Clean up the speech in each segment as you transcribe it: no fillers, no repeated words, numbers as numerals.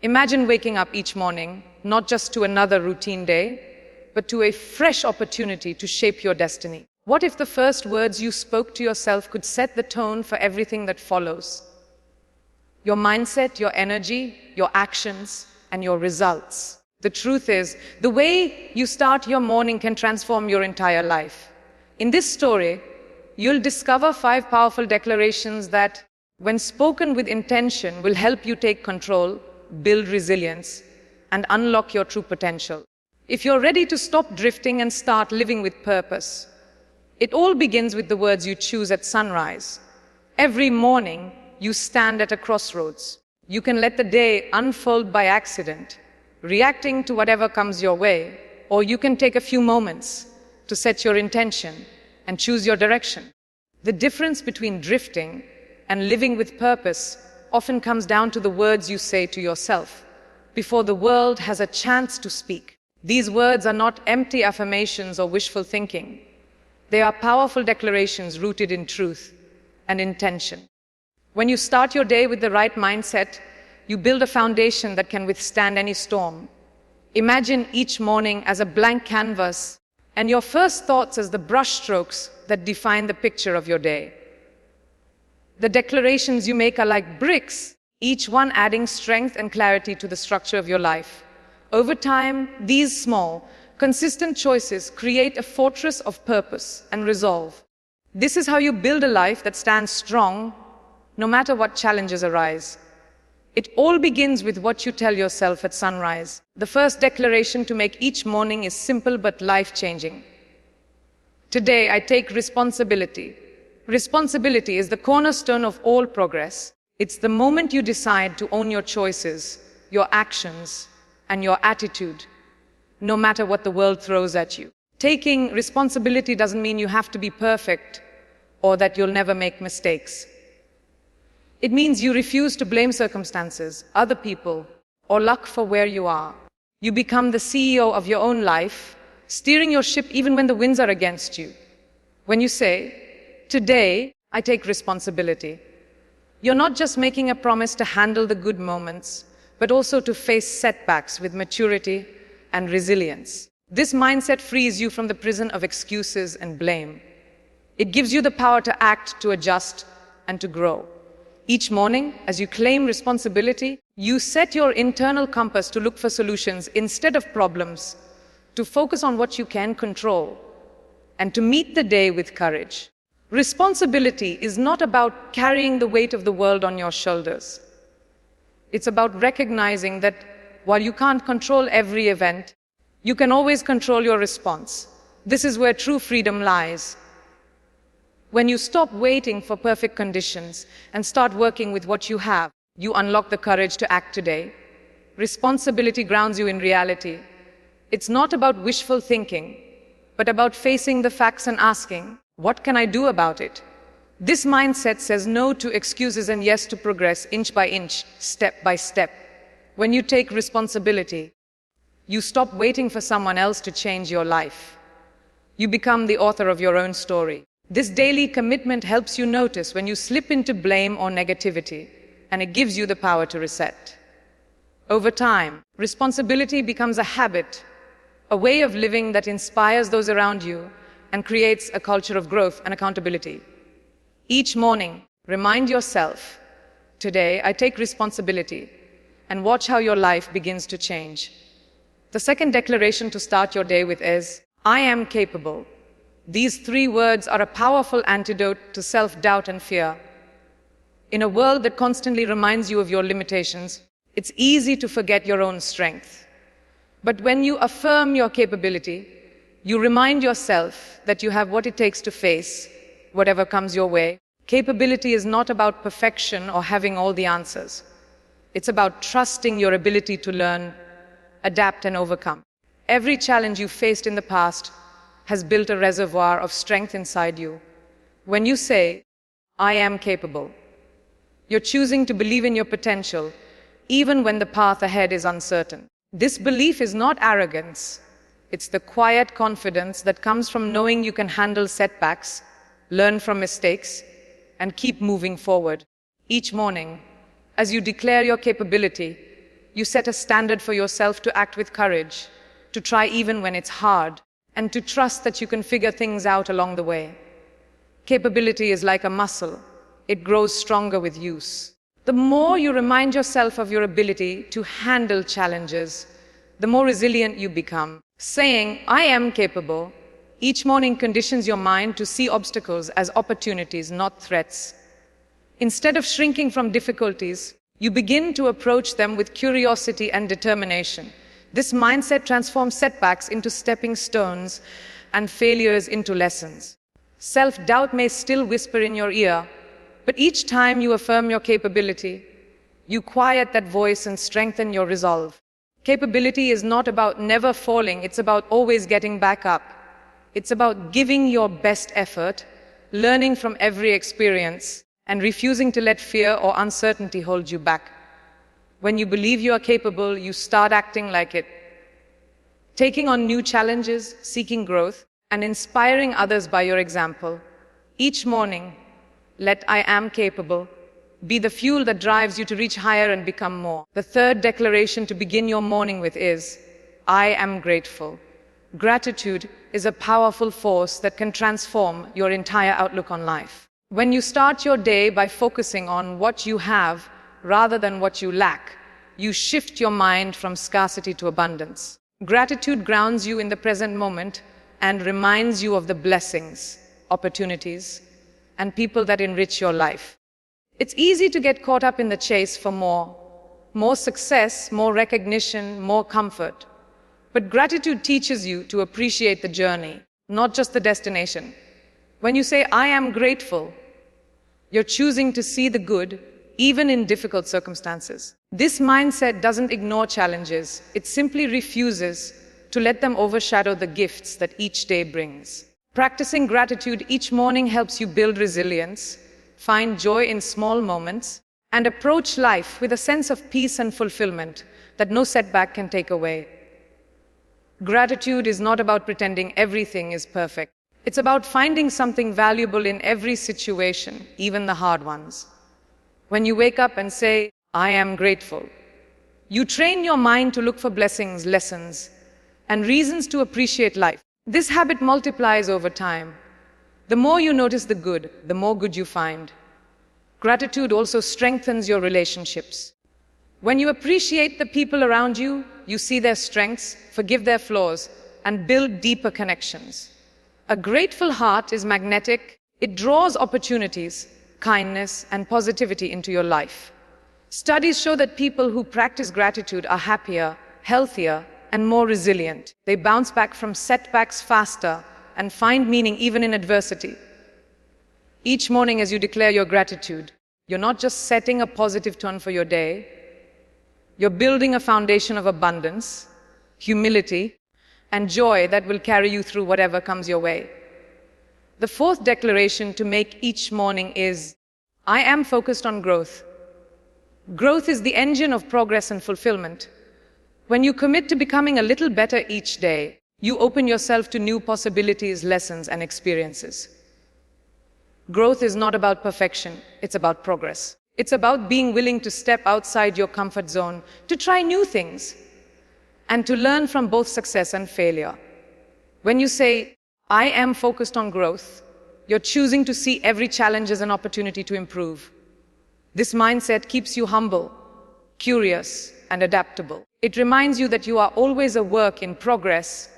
Imagine waking up each morning, not just to another routine day, but to a fresh opportunity to shape your destiny. What if the first words you spoke to yourself could set the tone for everything that follows? Your mindset, your energy, your actions, and your results. The truth is, the way you start your morning can transform your entire life. In this story, you'll discover 5 powerful declarations that, when spoken with intention, will help you take control, build resilience, and unlock your true potential. If you're ready to stop drifting and start living with purpose, it all begins with the words you choose at sunrise. Every morning, you stand at a crossroads. You can let the day unfold by accident, reacting to whatever comes your way, or you can take a few moments to set your intention and choose your direction. The difference between drifting and living with purpose often comes down to the words you say to yourself before the world has a chance to speak. These words are not empty affirmations or wishful thinking. They are powerful declarations rooted in truth and intention. When you start your day with the right mindset, you build a foundation that can withstand any storm. Imagine each morning as a blank canvas and your first thoughts as the brushstrokes that define the picture of your day. The declarations you make are like bricks, each one adding strength and clarity to the structure of your life. Over time, these small, consistent choices create a fortress of purpose and resolve. This is how you build a life that stands strong, no matter what challenges arise. It all begins with what you tell yourself at sunrise. The first declaration to make each morning is simple but life-changing. Today, I take responsibility. Responsibility is the cornerstone of all progress. It's the moment you decide to own your choices, your actions, and your attitude, no matter what the world throws at you. Taking responsibility doesn't mean you have to be perfect or that you'll never make mistakes. It means you refuse to blame circumstances, other people, or luck for where you are. You become the CEO of your own life, steering your ship even when the winds are against you. When you say, "Today, I take responsibility," you're not just making a promise to handle the good moments, but also to face setbacks with maturity and resilience. This mindset frees you from the prison of excuses and blame. It gives you the power to act, to adjust, and to grow. Each morning, as you claim responsibility, you set your internal compass to look for solutions instead of problems, to focus on what you can control, and to meet the day with courage. Responsibility is not about carrying the weight of the world on your shoulders. It's about recognizing that while you can't control every event, you can always control your response. This is where true freedom lies. When you stop waiting for perfect conditions and start working with what you have, you unlock the courage to act today. Responsibility grounds you in reality. It's not about wishful thinking, but about facing the facts and asking, "What can I do about it?" This mindset says no to excuses and yes to progress, inch by inch, step by step. When you take responsibility, you stop waiting for someone else to change your life. You become the author of your own story. This daily commitment helps you notice when you slip into blame or negativity, and it gives you the power to reset. Over time, responsibility becomes a habit, a way of living that inspires those around you and creates a culture of growth and accountability. Each morning, remind yourself, "Today, I take responsibility," and watch how your life begins to change. The second declaration to start your day with is, "I am capable." These 3 words are a powerful antidote to self-doubt and fear. In a world that constantly reminds you of your limitations, it's easy to forget your own strength. But when you affirm your capability, you remind yourself that you have what it takes to face whatever comes your way. Capability is not about perfection or having all the answers. It's about trusting your ability to learn, adapt, and overcome. Every challenge you faced in the past has built a reservoir of strength inside you. When you say, "I am capable," you're choosing to believe in your potential, even when the path ahead is uncertain. This belief is not arrogance. It's the quiet confidence that comes from knowing you can handle setbacks, learn from mistakes, and keep moving forward. Each morning, as you declare your capability, You set a standard for yourself to act with courage, to try even when it's hard, and to trust that you can figure things out along the way. Capability is like a muscle. It grows stronger with use. The more you remind yourself of your ability to handle challenges, the more resilient you become. Saying, "I am capable," each morning conditions your mind to see obstacles as opportunities, not threats. Instead of shrinking from difficulties, you begin to approach them with curiosity and determination. This mindset transforms setbacks into stepping stones and failures into lessons. Self-doubt may still whisper in your ear, but each time you affirm your capability, you quiet that voice and strengthen your resolve. Capability is not about never falling, it's about always getting back up. It's about giving your best effort, learning from every experience, and refusing to let fear or uncertainty hold you back. When you believe you are capable, you start acting like it. Taking on new challenges, seeking growth, and inspiring others by your example. Each morning, let "I am capable" be the fuel that drives you to reach higher and become more. The third declaration to begin your morning with is, "I am grateful." Gratitude is a powerful force that can transform your entire outlook on life. When you start your day by focusing on what you have rather than what you lack, you shift your mind from scarcity to abundance. Gratitude grounds you in the present moment and reminds you of the blessings, opportunities, and people that enrich your life. It's easy to get caught up in the chase for more success, more recognition, more comfort. But gratitude teaches you to appreciate the journey, not just the destination. When you say, "I am grateful," you're choosing to see the good, even in difficult circumstances. This mindset doesn't ignore challenges. It simply refuses to let them overshadow the gifts that each day brings. Practicing gratitude each morning helps you build resilience, find joy in small moments, and approach life with a sense of peace and fulfillment that no setback can take away. Gratitude is not about pretending everything is perfect. It's about finding something valuable in every situation, even the hard ones. When you wake up and say, "I am grateful," you train your mind to look for blessings, lessons, and reasons to appreciate life. This habit multiplies over time. The more you notice the good, the more good you find. Gratitude also strengthens your relationships. When you appreciate the people around you, you see their strengths, forgive their flaws, and build deeper connections. A grateful heart is magnetic. It draws opportunities, kindness, and positivity into your life. Studies show that people who practice gratitude are happier, healthier, and more resilient. They bounce back from setbacks faster and find meaning even in adversity. Each morning as you declare your gratitude, you're not just setting a positive tone for your day, you're building a foundation of abundance, humility, and joy that will carry you through whatever comes your way. The fourth declaration to make each morning is, "I am focused on growth." Growth is the engine of progress and fulfillment. When you commit to becoming a little better each day, you open yourself to new possibilities, lessons, and experiences. Growth is not about perfection, it's about progress. It's about being willing to step outside your comfort zone, to try new things, and to learn from both success and failure. When you say, "I am focused on growth," you're choosing to see every challenge as an opportunity to improve. This mindset keeps you humble, curious, and adaptable. It reminds you that you are always a work in progress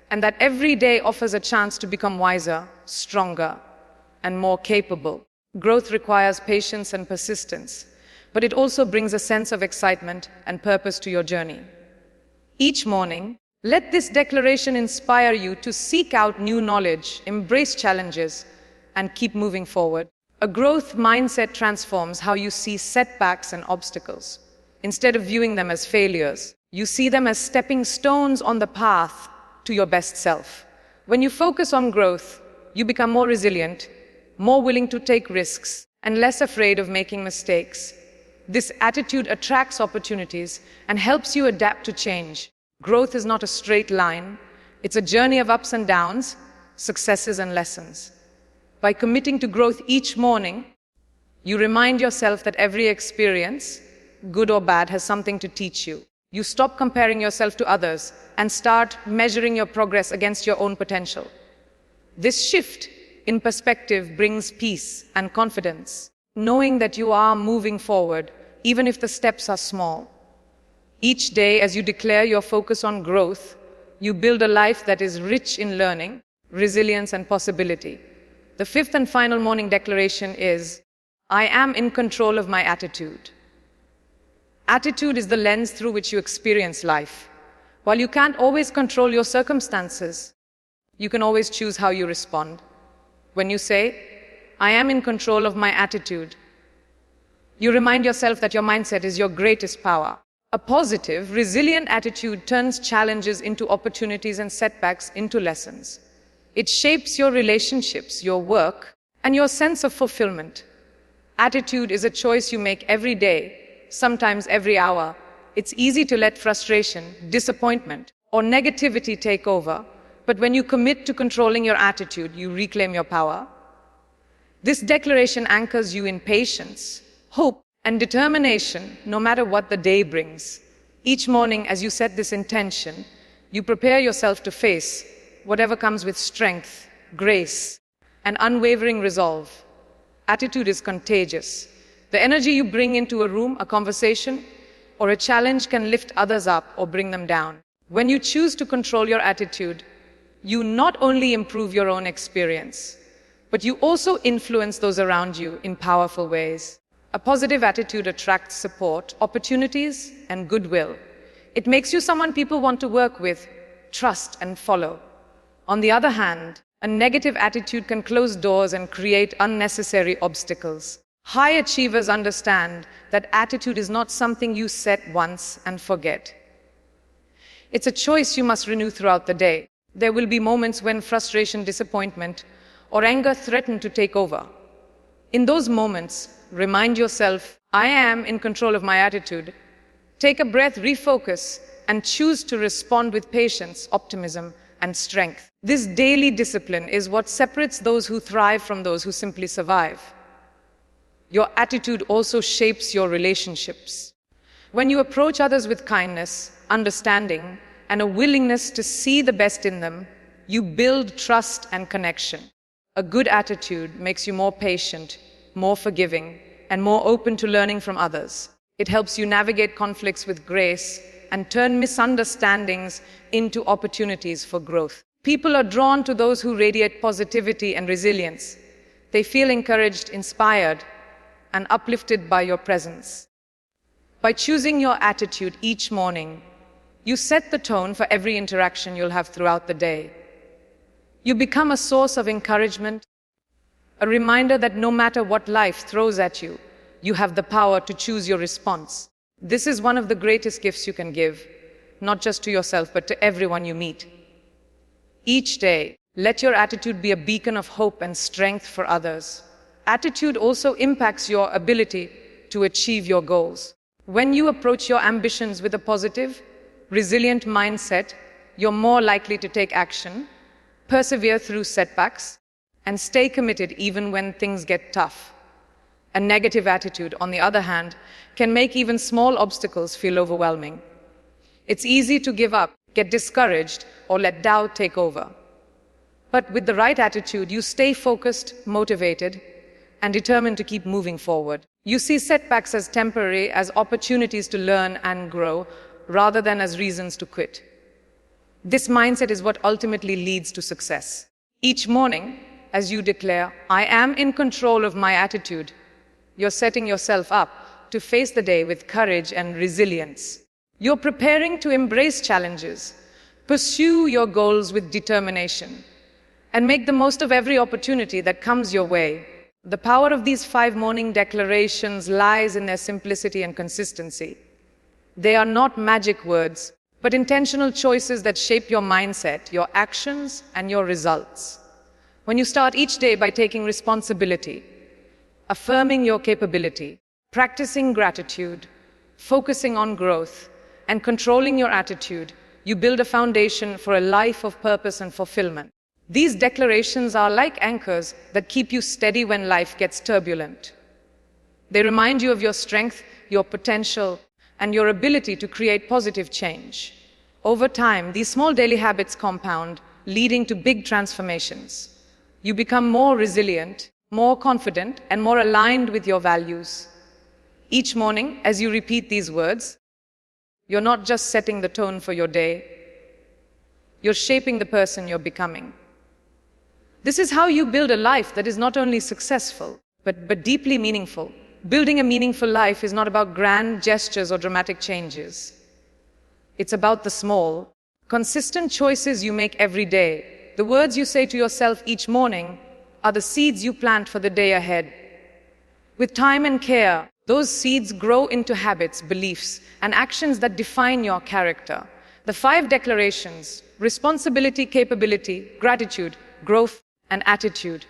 and that every day offers a chance to become wiser, stronger, and more capable. Growth requires patience and persistence, but it also brings a sense of excitement and purpose to your journey. Each morning, let this declaration inspire you to seek out new knowledge, embrace challenges, and keep moving forward. A growth mindset transforms how you see setbacks and obstacles. Instead of viewing them as failures, you see them as stepping stones on the path to your best self. When you focus on growth, you become more resilient, more willing to take risks, and less afraid of making mistakes. This attitude attracts opportunities and helps you adapt to change. Growth is not a straight line. It's a journey of ups and downs, successes and lessons. By committing to growth each morning, you remind yourself that every experience, good or bad, has something to teach you. You stop comparing yourself to others and start measuring your progress against your own potential. This shift in perspective brings peace and confidence, knowing that you are moving forward, even if the steps are small. Each day, as you declare your focus on growth, you build a life that is rich in learning, resilience, and possibility. The fifth and final morning declaration is, I am in control of my attitude. Attitude is the lens through which you experience life. While you can't always control your circumstances, you can always choose how you respond. When you say, I am in control of my attitude, you remind yourself that your mindset is your greatest power. A positive, resilient attitude turns challenges into opportunities and setbacks into lessons. It shapes your relationships, your work, and your sense of fulfillment. Attitude is a choice you make every day, sometimes every hour. It's easy to let frustration, disappointment, or negativity take over, but when you commit to controlling your attitude, you reclaim your power. This declaration anchors you in patience, hope, and determination, no matter what the day brings. Each morning, as you set this intention, you prepare yourself to face whatever comes with strength, grace, and unwavering resolve. Attitude is contagious. The energy you bring into a room, a conversation, or a challenge can lift others up or bring them down. When you choose to control your attitude, you not only improve your own experience, but you also influence those around you in powerful ways. A positive attitude attracts support, opportunities, and goodwill. It makes you someone people want to work with, trust, and follow. On the other hand, a negative attitude can close doors and create unnecessary obstacles. High achievers understand that attitude is not something you set once and forget. It's a choice you must renew throughout the day. There will be moments when frustration, disappointment, or anger threaten to take over. In those moments, remind yourself, I am in control of my attitude. Take a breath, refocus, and choose to respond with patience, optimism, and strength. This daily discipline is what separates those who thrive from those who simply survive. Your attitude also shapes your relationships. When you approach others with kindness, understanding, and a willingness to see the best in them, you build trust and connection. A good attitude makes you more patient, more forgiving, and more open to learning from others. It helps you navigate conflicts with grace and turn misunderstandings into opportunities for growth. People are drawn to those who radiate positivity and resilience. They feel encouraged, inspired, and uplifted by your presence. By choosing your attitude each morning, you set the tone for every interaction you'll have throughout the day. You become a source of encouragement, a reminder that no matter what life throws at you, you have the power to choose your response. This is one of the greatest gifts you can give, not just to yourself, but to everyone you meet. Each day, let your attitude be a beacon of hope and strength for others. Attitude also impacts your ability to achieve your goals. When you approach your ambitions with a positive, resilient mindset, you're more likely to take action, persevere through setbacks, and stay committed even when things get tough. A negative attitude, on the other hand, can make even small obstacles feel overwhelming. It's easy to give up, get discouraged, or let doubt take over. But with the right attitude, you stay focused, motivated, and determined to keep moving forward. You see setbacks as temporary, as opportunities to learn and grow, rather than as reasons to quit. This mindset is what ultimately leads to success. Each morning, as you declare, I am in control of my attitude, you're setting yourself up to face the day with courage and resilience. You're preparing to embrace challenges, pursue your goals with determination, and make the most of every opportunity that comes your way. The power of these 5 morning declarations lies in their simplicity and consistency. They are not magic words, but intentional choices that shape your mindset, your actions, and your results. When you start each day by taking responsibility, affirming your capability, practicing gratitude, focusing on growth, and controlling your attitude, you build a foundation for a life of purpose and fulfillment. These declarations are like anchors that keep you steady when life gets turbulent. They remind you of your strength, your potential, and your ability to create positive change. Over time, these small daily habits compound, leading to big transformations. You become more resilient, more confident, and more aligned with your values. Each morning, as you repeat these words, you're not just setting the tone for your day, you're shaping the person you're becoming. This is how you build a life that is not only successful, but deeply meaningful. Building a meaningful life is not about grand gestures or dramatic changes. It's about the small, consistent choices you make every day. The words you say to yourself each morning are the seeds you plant for the day ahead. With time and care, those seeds grow into habits, beliefs, and actions that define your character. The 5 declarations: responsibility, capability, gratitude, growth, and attitude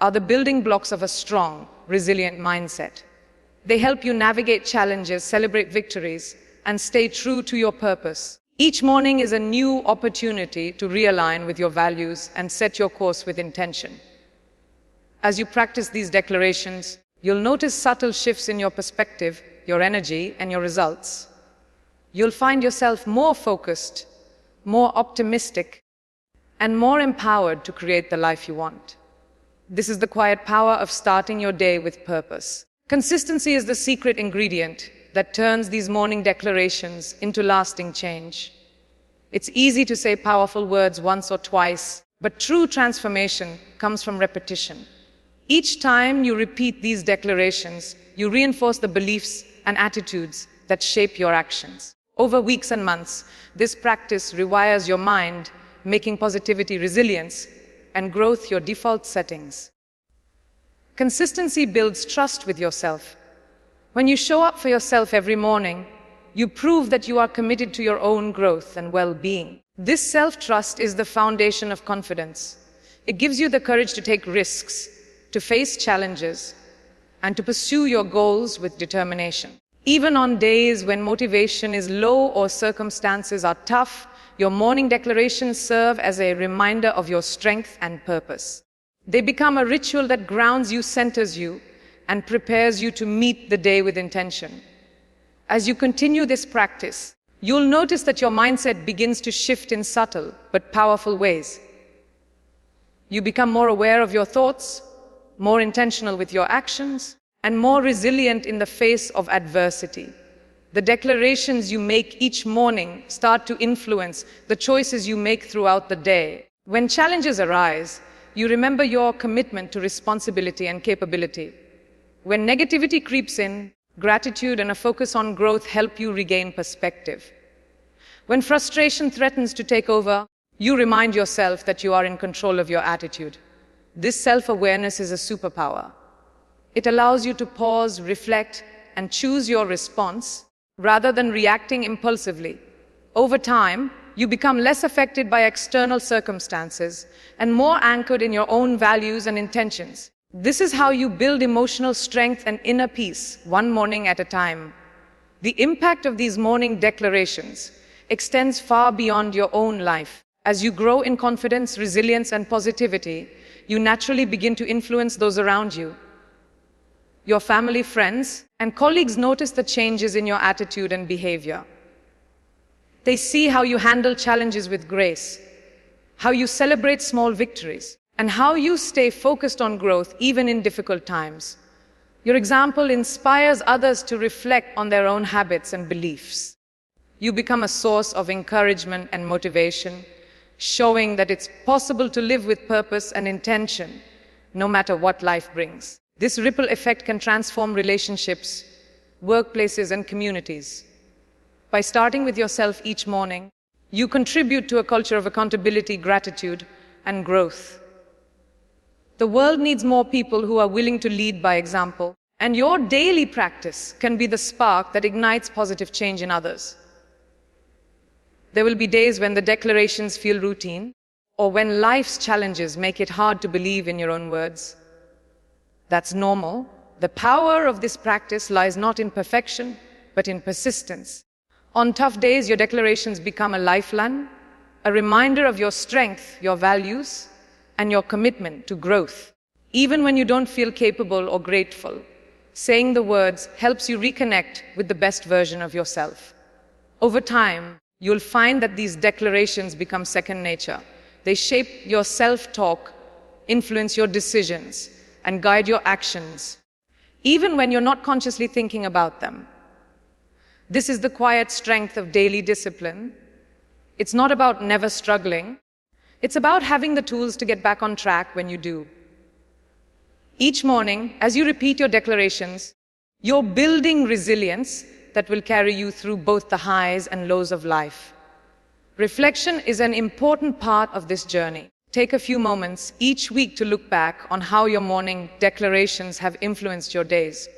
are the building blocks of a strong, resilient mindset. They help you navigate challenges, celebrate victories, and stay true to your purpose. Each morning is a new opportunity to realign with your values and set your course with intention. As you practice these declarations, you'll notice subtle shifts in your perspective, your energy, and your results. You'll find yourself more focused, more optimistic, and more empowered to create the life you want. This is the quiet power of starting your day with purpose. Consistency is the secret ingredient that turns these morning declarations into lasting change. It's easy to say powerful words once or twice, but true transformation comes from repetition. Each time you repeat these declarations, you reinforce the beliefs and attitudes that shape your actions. Over weeks and months, this practice rewires your mind, making positivity, resilience, and growth your default settings. Consistency builds trust with yourself. When you show up for yourself every morning, you prove that you are committed to your own growth and well-being. This self-trust is the foundation of confidence. It gives you the courage to take risks, to face challenges, and to pursue your goals with determination. Even on days when motivation is low or circumstances are tough, your morning declarations serve as a reminder of your strength and purpose. They become a ritual that grounds you, centers you, and prepares you to meet the day with intention. As you continue this practice, you'll notice that your mindset begins to shift in subtle but powerful ways. You become more aware of your thoughts, more intentional with your actions, and more resilient in the face of adversity. The declarations you make each morning start to influence the choices you make throughout the day. When challenges arise, you remember your commitment to responsibility and capability. When negativity creeps in, gratitude and a focus on growth help you regain perspective. When frustration threatens to take over, you remind yourself that you are in control of your attitude. This self-awareness is a superpower. It allows you to pause, reflect, and choose your response rather than reacting impulsively. Over time, you become less affected by external circumstances and more anchored in your own values and intentions. This is how you build emotional strength and inner peace, one morning at a time. The impact of these morning declarations extends far beyond your own life. As you grow in confidence, resilience, and positivity, you naturally begin to influence those around you. Your family, friends, and colleagues notice the changes in your attitude and behavior. They see how you handle challenges with grace, how you celebrate small victories, and how you stay focused on growth even in difficult times. Your example inspires others to reflect on their own habits and beliefs. You become a source of encouragement and motivation, showing that it's possible to live with purpose and intention, no matter what life brings. This ripple effect can transform relationships, workplaces, and communities. By starting with yourself each morning, you contribute to a culture of accountability, gratitude, and growth. The world needs more people who are willing to lead by example, and your daily practice can be the spark that ignites positive change in others. There will be days when the declarations feel routine, or when life's challenges make it hard to believe in your own words. That's normal. The power of this practice lies not in perfection, but in persistence. On tough days, your declarations become a lifeline, a reminder of your strength, your values, and your commitment to growth. Even when you don't feel capable or grateful, Saying the words helps you reconnect with the best version of yourself. Over time, you'll find that these declarations become second nature. They shape your self-talk, influence your decisions, and guide your actions, even when you're not consciously thinking about them. This is the quiet strength of daily discipline. It's not about never struggling. It's about having the tools to get back on track when you do. Each morning, as you repeat your declarations, you're building resilience that will carry you through both the highs and lows of life. Reflection is an important part of this journey. Take a few moments each week to look back on how your morning declarations have influenced your days.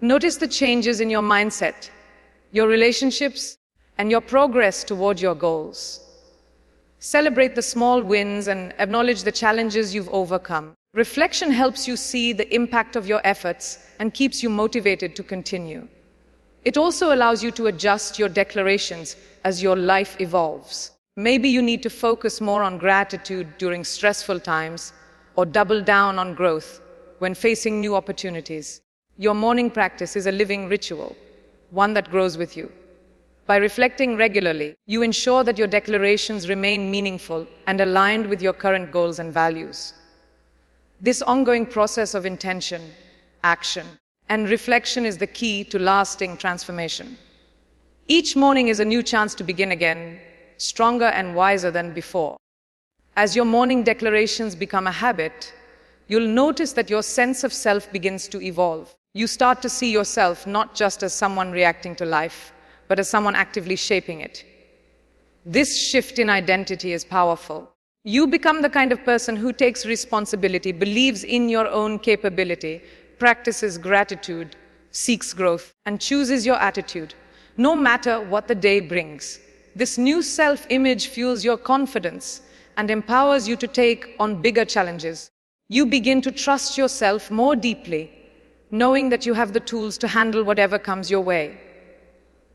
Notice the changes in your mindset, your relationships, and your progress toward your goals. Celebrate the small wins and acknowledge the challenges you've overcome. Reflection helps you see the impact of your efforts and keeps you motivated to continue. It also allows you to adjust your declarations as your life evolves. Maybe you need to focus more on gratitude during stressful times or double down on growth when facing new opportunities. Your morning practice is a living ritual, one that grows with you. By reflecting regularly, you ensure that your declarations remain meaningful and aligned with your current goals and values. This ongoing process of intention, action, and reflection is the key to lasting transformation. Each morning is a new chance to begin again, stronger and wiser than before. As your morning declarations become a habit, you'll notice that your sense of self begins to evolve. You start to see yourself not just as someone reacting to life, but as someone actively shaping it. This shift in identity is powerful. You become the kind of person who takes responsibility, believes in your own capability, practices gratitude, seeks growth, and chooses your attitude, no matter what the day brings. This new self-image fuels your confidence and empowers you to take on bigger challenges. You begin to trust yourself more deeply, knowing that you have the tools to handle whatever comes your way.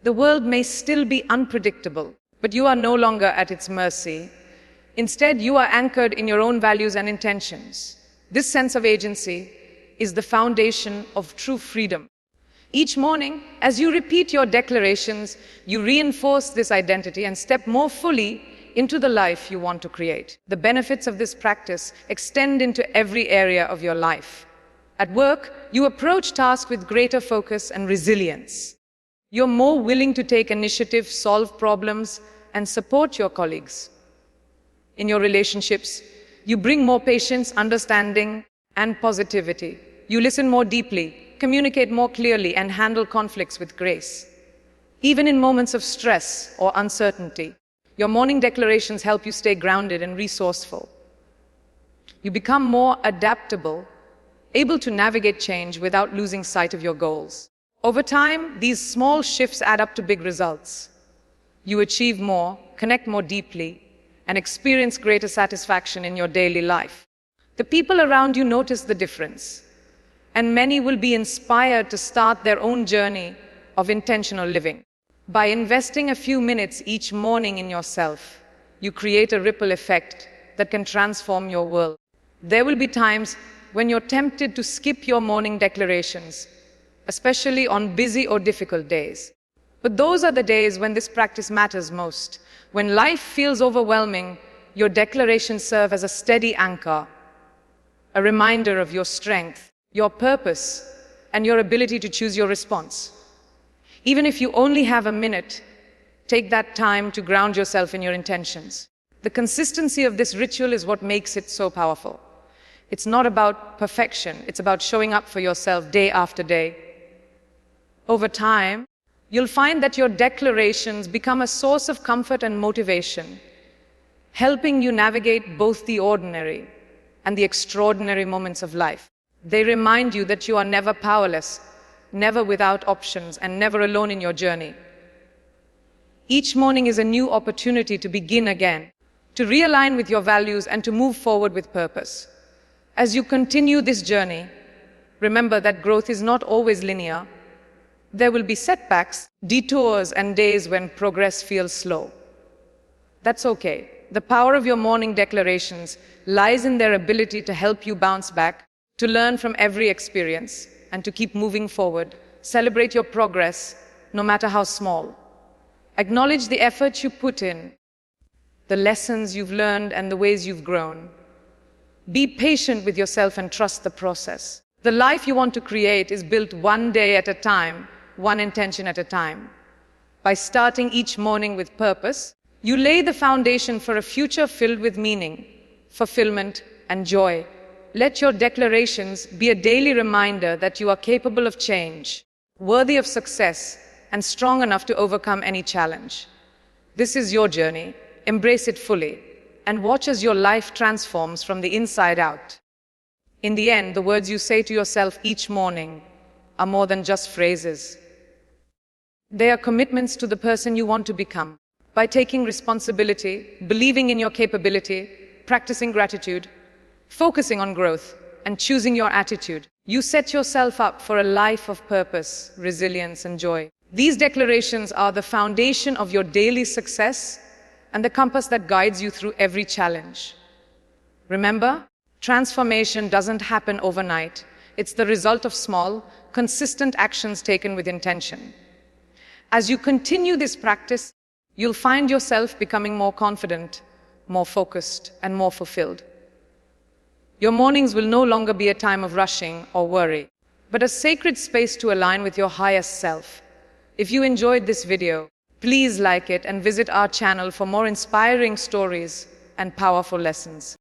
The world may still be unpredictable, but you are no longer at its mercy. Instead, you are anchored in your own values and intentions. This sense of agency is the foundation of true freedom. Each morning, as you repeat your declarations, you reinforce this identity and step more fully into the life you want to create. The benefits of this practice extend into every area of your life. At work, you approach tasks with greater focus and resilience. You're more willing to take initiative, solve problems, and support your colleagues. In your relationships, you bring more patience, understanding, and positivity. You listen more deeply, communicate more clearly, and handle conflicts with grace. Even in moments of stress or uncertainty, your morning declarations help you stay grounded and resourceful. You become more adaptable, able to navigate change without losing sight of your goals. Over time, these small shifts add up to big results. You achieve more, connect more deeply, and experience greater satisfaction in your daily life. The people around you notice the difference, and many will be inspired to start their own journey of intentional living. By investing a few minutes each morning in yourself, you create a ripple effect that can transform your world. There will be times when you're tempted to skip your morning declarations, especially on busy or difficult days. But those are the days when this practice matters most. When life feels overwhelming, your declarations serve as a steady anchor, a reminder of your strength, your purpose, and your ability to choose your response. Even if you only have a minute, take that time to ground yourself in your intentions. The consistency of this ritual is what makes it so powerful. It's not about perfection, it's about showing up for yourself day after day. Over time, you'll find that your declarations become a source of comfort and motivation, helping you navigate both the ordinary and the extraordinary moments of life. They remind you that you are never powerless, never without options, and never alone in your journey. Each morning is a new opportunity to begin again, to realign with your values and to move forward with purpose. As you continue this journey, remember that growth is not always linear. There will be setbacks, detours, and days when progress feels slow. That's okay. The power of your morning declarations lies in their ability to help you bounce back, to learn from every experience, and to keep moving forward. Celebrate your progress, no matter how small. Acknowledge the effort you put in, the lessons you've learned, and the ways you've grown. Be patient with yourself and trust the process. The life you want to create is built one day at a time, one intention at a time. By starting each morning with purpose, you lay the foundation for a future filled with meaning, fulfillment, and joy. Let your declarations be a daily reminder that you are capable of change, worthy of success, and strong enough to overcome any challenge. This is your journey. Embrace it fully, and watch as your life transforms from the inside out. In the end, the words you say to yourself each morning are more than just phrases. They are commitments to the person you want to become. By taking responsibility, believing in your capability, practicing gratitude, focusing on growth, and choosing your attitude, you set yourself up for a life of purpose, resilience, and joy. These declarations are the foundation of your daily success and the compass that guides you through every challenge. Remember, transformation doesn't happen overnight. It's the result of small, consistent actions taken with intention. As you continue this practice, you'll find yourself becoming more confident, more focused, and more fulfilled. Your mornings will no longer be a time of rushing or worry, but a sacred space to align with your highest self. If you enjoyed this video, please like it and visit our channel for more inspiring stories and powerful lessons.